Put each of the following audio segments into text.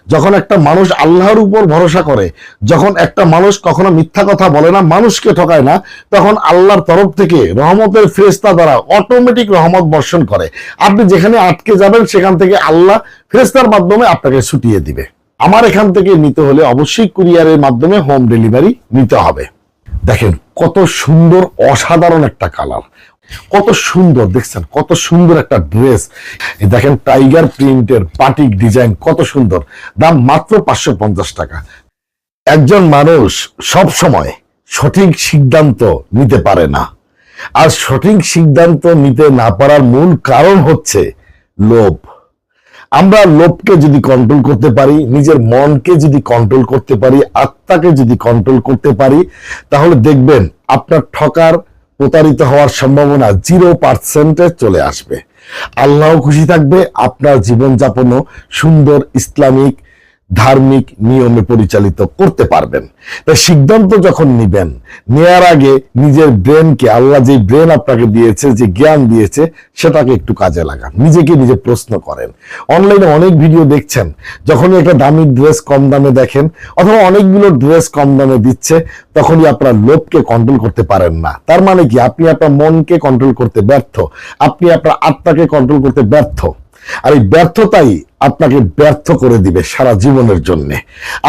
যখন একটা মানুষ আল্লাহর উপর ভরসা করে, যখন একটা মানুষ কখনো মিথ্যা কথা বলে না, মানুষকে ঠকায় না, তখন আল্লাহর তরফ থেকে রহমতের ফেরেশতা দ্বারা অটোমেটিক রহমত বর্ষণ করে। আপনি যেখানে আটকে যাবেন সেখান থেকে আল্লাহ ফেরেশতার মাধ্যমে আপনাকে ছুটিয়ে দিবে। আমার এখান থেকে নিতে হলে অবশ্যই কুরিয়ারের মাধ্যমে হোম ডেলিভারি নিতে হবে। দেখেন কত সুন্দর, অসাধারণ একটা কালার, কত সুন্দর, দেখছেন কত সুন্দর একটা ড্রেস। দেখেন টাইগার প্রিন্টের বাটিক ডিজাইন, কত সুন্দর। দাম মাত্র 550 টাকা। একজন মানুষ সব সময় সঠিক সিদ্ধান্ত নিতে পারে না, আর সঠিক সিদ্ধান্ত নিতে না পারার মূল কারণ হচ্ছে লোভ। আমরা লোভকে যদি কন্ট্রোল করতে পারি, নিজের মনকে যদি কন্ট্রোল করতে পারি, আত্মাকে যদি কন্ট্রোল করতে পারি, তাহলে দেখবেন আপনার ঠকার, প্রতারিত হওয়ার সম্ভাবনা 0% চলে আসবে। আল্লাহ খুশি থাকবে, আপনার জীবনযাপনও সুন্দর ইসলামিক ধার্মিক নিয়মে পরিচালিত করতে পারবেন। তাই সিদ্ধান্ত যখন নিবেন, নেয়ার আগে নিজের ব্রেনকে, আল্লাহ যে ব্রেন আপনাকে দিয়েছে, যে জ্ঞান দিয়েছে, সেটাকে একটু কাজে লাগান। নিজেকে নিজে প্রশ্ন করেন। অনলাইনে অনেক ভিডিও দেখছেন, যখনই একটা দামি ড্রেস কম দামে দেখেন অথবা অনেকগুলো ড্রেস কম দামে দিচ্ছে, তখনই আপনার লোভকে কন্ট্রোল করতে পারেন না। তার মানে কি? আপনি আপনার মনকে কন্ট্রোল করতে ব্যর্থ, আপনি আপনার আত্মাকে কন্ট্রোল করতে ব্যর্থ। আর এই ব্যর্থতাই আপনাকে ব্যর্থ করে দিবে সারা জীবনের জন্য।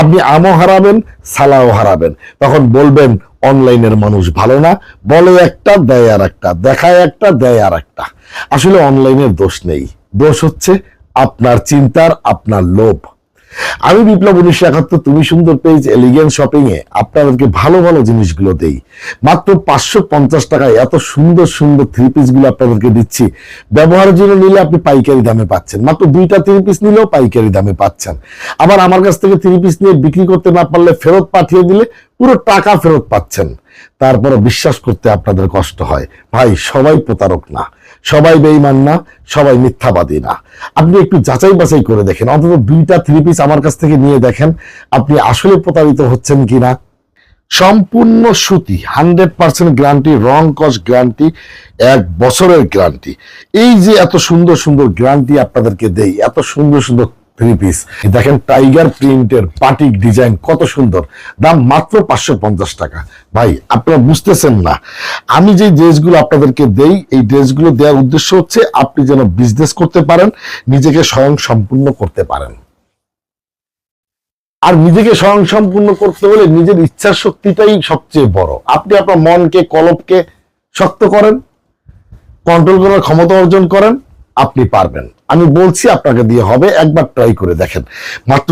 আপনি আমও হারাবেন, সালাও হারাবেন। তখন বলবেন অনলাইনের মানুষ ভালো না, বলে একটা দেয় আর একটা, দেখায় একটা দেয় আর একটা। আসলে অনলাইনের দোষ নেই, দোষ হচ্ছে আপনার চিন্তার, আপনার লোভ। আমি বিপ্লব 1971, তুমি সুন্দর পেজ, এলিগেন্ট শপিং এ আপনাদেরকে ভালো ভালো জিনিসগুলো দেই। মাত্র 550 টাকায় এত সুন্দর সুন্দর থ্রি পিস গুলো আপনাদেরকে দিচ্ছি। ব্যবহারের জন্য নিলে আপনি পাইকারি দামে পাচ্ছেন, মাত্র 2টা থ্রি পিস নিলেও পাইকারি দামে পাচ্ছেন। আবার আমার কাছ থেকে থ্রি পিস নিয়ে বিক্রি করতে না পারলে ফেরত পাঠিয়ে দিলে পুরো টাকা ফেরত পাচ্ছেন। তারপরে বিশ্বাস করতে আপনাদের কষ্ট হয়। ভাই, সবাই প্রতারক না, সবাই বেঈমান না, সবাই মিথ্যাবাদী না। আপনি একটু যাচাই বাছাই করে দেখেন, অন্তত 2টা থ্রি পিস আমার কাছ থেকে নিয়ে দেখেন আপনি আসলে প্রতারিত হচ্ছেন কিনা। সম্পূর্ণ সুতি, 100% গ্যারান্টি, রং কস গ্যারান্টি, 1 বছরের গ্যারান্টি। এই যে এত সুন্দর সুন্দর গ্যারান্টি আপনাদেরকে দেই, এত সুন্দর সুন্দর থ্রি পিস, দেখেন টাইগার প্রিন্টের বাটিক ডিজাইন, কত সুন্দর। দাম মাত্র 550 টাকা। ভাই, আপনারা বুঝতেছেন না, আমি যে ড্রেসগুলো আপনাদেরকে দেই, এই ড্রেসগুলো দেওয়ার উদ্দেশ্য হচ্ছে আপনি যেন বিজনেস করতে পারেন, নিজেকে স্বয়ং সম্পূর্ণ করতে পারেন। আর নিজেকে স্বয়ং সম্পূর্ণ করতে হলে নিজের ইচ্ছার শক্তিটাই সবচেয়ে বড়। আপনি আপনার মনকে, কলবকে শক্ত করেন, কন্ট্রোল করার ক্ষমতা অর্জন করেন, আপনি পারবেন। আমি বলছি আপনাকে দিয়ে হবে, একবার ট্রাই করে দেখেন। মাত্র